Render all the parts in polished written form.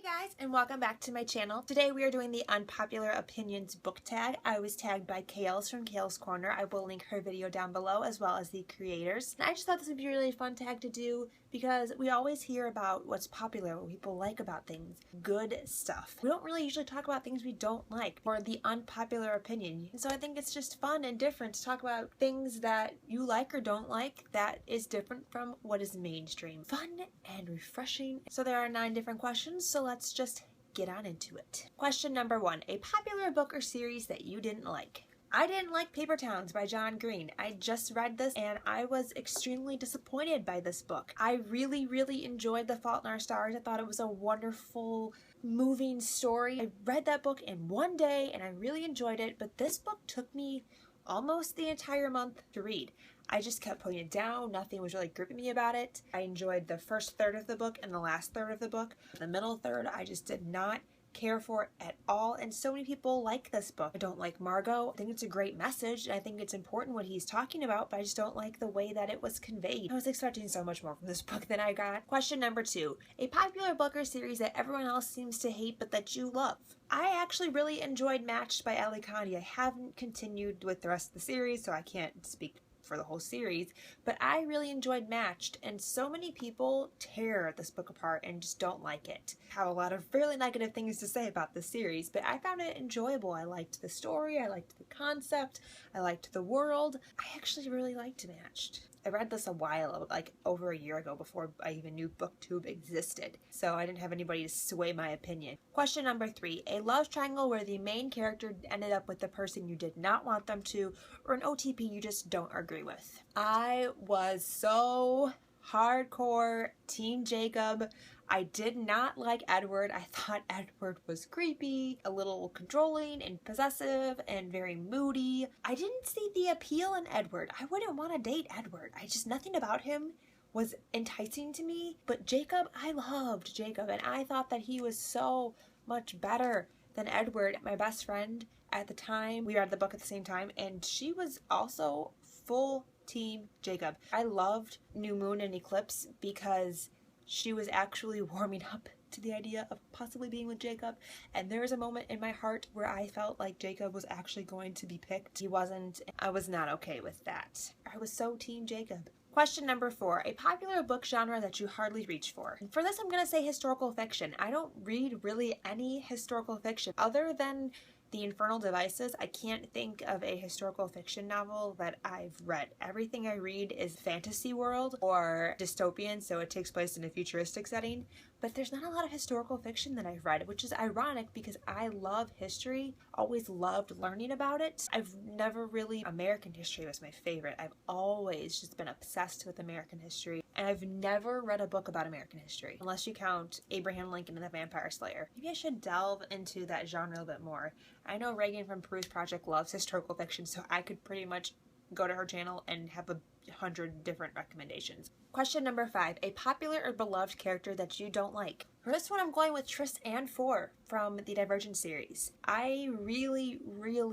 guys, and welcome back to my channel. Today we are doing the Unpopular Opinions book tag. I was tagged by Kales from KalesKorner. I will link her video down below as well as the creators. And I just thought this would be a really fun tag to do because we always hear about what's popular, what people like about things, good stuff. We don't really usually talk about things we don't like or the unpopular opinion. And so I think it's just fun and different to talk about things that you like or don't like that is different from what is mainstream. Fun and refreshing. So there are 9 different questions, so let's just get on into it. Question number 1, a popular book or series that you didn't like. I didn't like Paper Towns by John Green. I just read this and I was extremely disappointed by this book. I really enjoyed The Fault in Our Stars. I thought it was a wonderful, moving story. I read that book in one day and I really enjoyed it, but this book took me almost the entire month to read. I just kept putting it down. Nothing was really gripping me about it. I enjoyed the first third of the book and the last third of the book. The middle third, I just did not care for it at all, and so many people like this book. I don't like Margot. I think it's a great message and I think it's important what he's talking about, but I just don't like the way that it was conveyed. I was expecting so much more from this book than I got. Question number 2, a popular book or series that everyone else seems to hate but that you love. I actually really enjoyed Matched by Ali Condi. I haven't continued with the rest of the series, so I can't speak for the whole series, but I really enjoyed Matched, and so many people tear this book apart and just don't like it. I have a lot of fairly negative things to say about this series, but I found it enjoyable. I liked the story, I liked the concept, I liked the world. I actually really liked Matched. I read this a while, like over a year ago, before I even knew BookTube existed, so I didn't have anybody to sway my opinion. Question number 3, a love triangle where the main character ended up with the person you did not want them to, or an OTP you just don't agree with. I was so hardcore Team Jacob. I did not like Edward. I thought Edward was creepy, a little controlling and possessive and very moody. I didn't see the appeal in Edward. I wouldn't want to date Edward. Nothing about him was enticing to me. But Jacob, I loved Jacob, and I thought that he was so much better than Edward. My best friend at the time, we read the book at the same time, and she was also full Team Jacob. I loved New Moon and Eclipse because she was actually warming up to the idea of possibly being with Jacob, and there was a moment in my heart where I felt like Jacob was actually going to be picked. He wasn't. I was not okay with that. I was so Team Jacob. Question number 4, a popular book genre that you hardly reach for. And for this, I'm going to say historical fiction. I don't read really any historical fiction other than The Infernal Devices. I can't think of a historical fiction novel that I've read. Everything I read is fantasy world or dystopian, so it takes place in a futuristic setting. But there's not a lot of historical fiction that I've read, which is ironic because I love history, always loved learning about it. I've never really, American history was my favorite. I've always just been obsessed with American history, and I've never read a book about American history, unless you count Abraham Lincoln and the Vampire Slayer. Maybe I should delve into that genre a little bit more. I know Reagan from Peru's Project loves historical fiction, so I could pretty much go to her channel and have 100 different recommendations. Question number 5, a popular or beloved character that you don't like. For this one, I'm going with Tris and 4 from the Divergent series. I really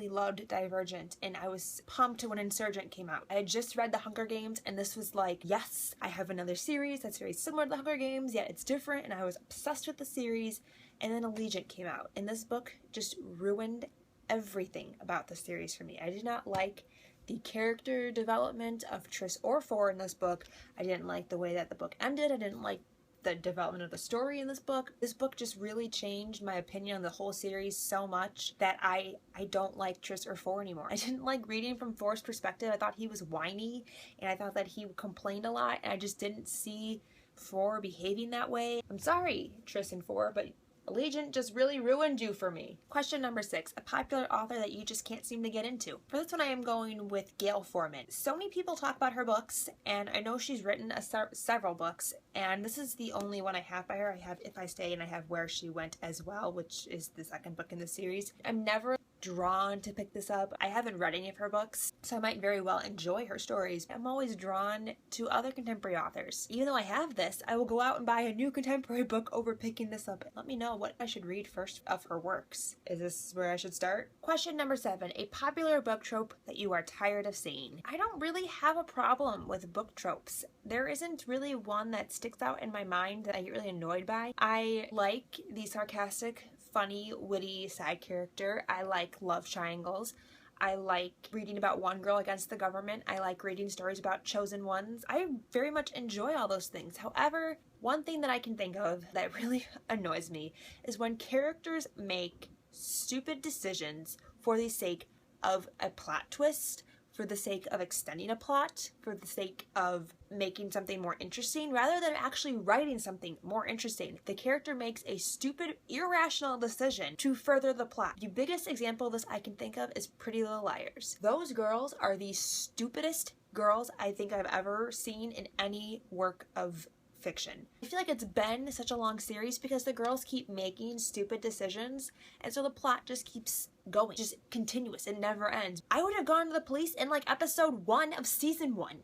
loved Divergent, and I was pumped when Insurgent came out. I had just read The Hunger Games, and this was like, yes, I have another series that's very similar to The Hunger Games, yet it's different, and I was obsessed with the series. And then Allegiant came out, and this book just ruined everything about the series for me. I did not like the character development of Tris or 4 in this book. I didn't like the way that the book ended. I didn't like the development of the story in this book. This book just really changed my opinion on the whole series so much that I don't like Tris or 4 anymore. I didn't like reading from 4's perspective. I thought he was whiny, and I thought that he complained a lot, and I just didn't see 4 behaving that way. I'm sorry, Tris and 4, but Allegiant just really ruined you for me. Question number 6, a popular author that you just can't seem to get into. For this one, I am going with Gayle Forman. So many people talk about her books, and I know she's written several books, and this is the only one I have by her. I have If I Stay, and I have Where She Went as well, which is the second book in the series. I've never drawn to pick this up. I haven't read any of her books, so I might very well enjoy her stories. I'm always drawn to other contemporary authors. Even though I have this, I will go out and buy a new contemporary book over picking this up. Let me know what I should read first of her works. Is this where I should start? Question number 7, a popular book trope that you are tired of seeing. I don't really have a problem with book tropes. There isn't really one that sticks out in my mind that I get really annoyed by. I like the sarcastic, funny, witty side character. I like love triangles. I like reading about one girl against the government. I like reading stories about chosen ones. I very much enjoy all those things. However, one thing that I can think of that really annoys me is when characters make stupid decisions for the sake of a plot twist, for the sake of extending a plot, for the sake of making something more interesting, rather than actually writing something more interesting. The character makes a stupid, irrational decision to further the plot. The biggest example of this I can think of is Pretty Little Liars. Those girls are the stupidest girls I think I've ever seen in any work of fiction. I feel like it's been such a long series because the girls keep making stupid decisions, and so the plot just keeps going, just continuous. It never ends. I would have gone to the police in like episode 1 of season 1.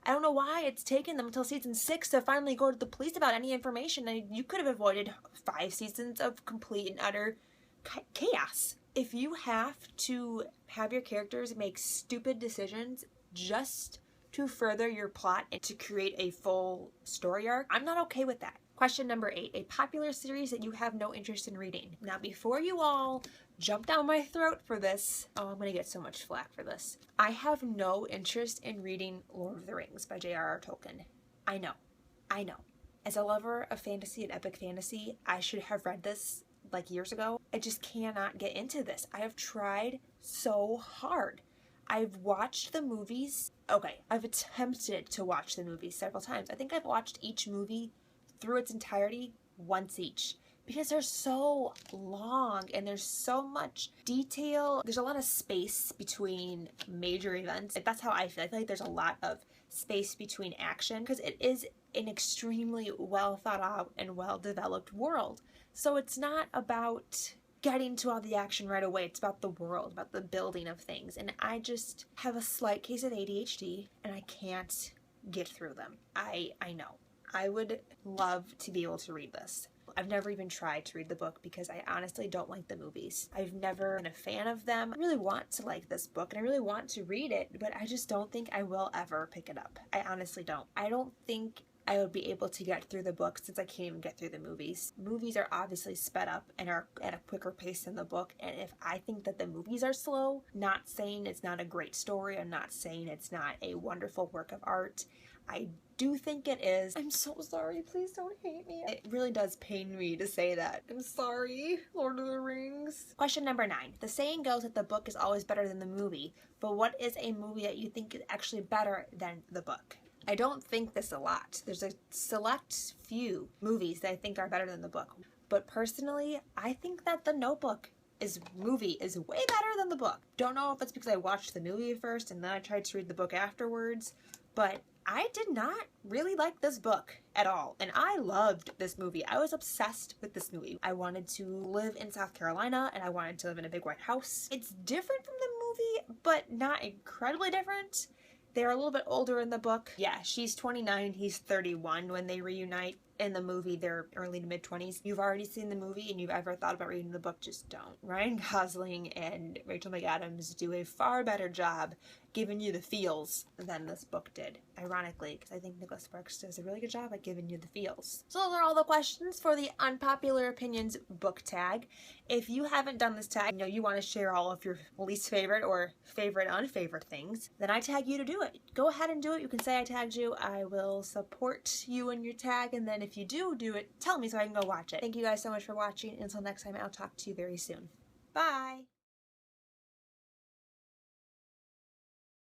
I don't know why it's taken them until season 6 to finally go to the police about any information, and you could have avoided 5 seasons of complete and utter chaos. If you have to have your characters make stupid decisions just to further your plot and to create a full story arc, I'm not okay with that. Question number 8, a popular series that you have no interest in reading. Now, before you all jump down my throat for this, oh, I'm gonna get so much flack for this. I have no interest in reading Lord of the Rings by J.R.R. Tolkien. I know. As a lover of fantasy and epic fantasy, I should have read this like years ago. I just cannot get into this. I have tried so hard. I've watched the movies. Okay, I've attempted to watch the movies several times. I think I've watched each movie through its entirety once each because they're so long and there's so much detail. There's a lot of space between major events. That's how I feel. I feel like there's a lot of space between action because it is an extremely well thought out and well developed world. So it's not about getting to all the action right away. It's about the world, about the building of things. And I just have a slight case of ADHD and I can't get through them. I know. I would love to be able to read this. I've never even tried to read the book because I honestly don't like the movies. I've never been a fan of them. I really want to like this book and I really want to read it, but I just don't think I will ever pick it up. I honestly don't. I don't think I would be able to get through the book since I can't even get through the movies. Movies are obviously sped up and are at a quicker pace than the book, and if I think that the movies are slow, not saying it's not a great story, I'm not saying it's not a wonderful work of art. I do think it is. I'm so sorry, please don't hate me. It really does pain me to say that. I'm sorry, Lord of the Rings. Question number 9. The saying goes that the book is always better than the movie, but what is a movie that you think is actually better than the book? I don't think this a lot. There's a select few movies that I think are better than the book. But personally, I think that The Notebook movie is way better than the book. Don't know if it's because I watched the movie first and then I tried to read the book afterwards, but I did not really like this book at all. And I loved this movie. I was obsessed with this movie. I wanted to live in South Carolina and I wanted to live in a big white house. It's different from the movie, but not incredibly different. They're a little bit older in the book. Yeah, she's 29, he's 31 when they reunite. In the movie, they're early to mid-20s. You've already seen the movie and you've ever thought about reading the book, just don't. Ryan Gosling and Rachel McAdams do a far better job giving you the feels than this book did. Ironically, because I think Nicholas Sparks does a really good job at giving you the feels. So those are all the questions for the Unpopular Opinions book tag. If you haven't done this tag, you want to share all of your least favorite or favorite unfavorite things, then I tag you to do it. Go ahead and do it. You can say I tagged you. I will support you in your tag, and then if you do it, tell me so I can go watch it. Thank you guys so much for watching. Until next time, I'll talk to you very soon. Bye!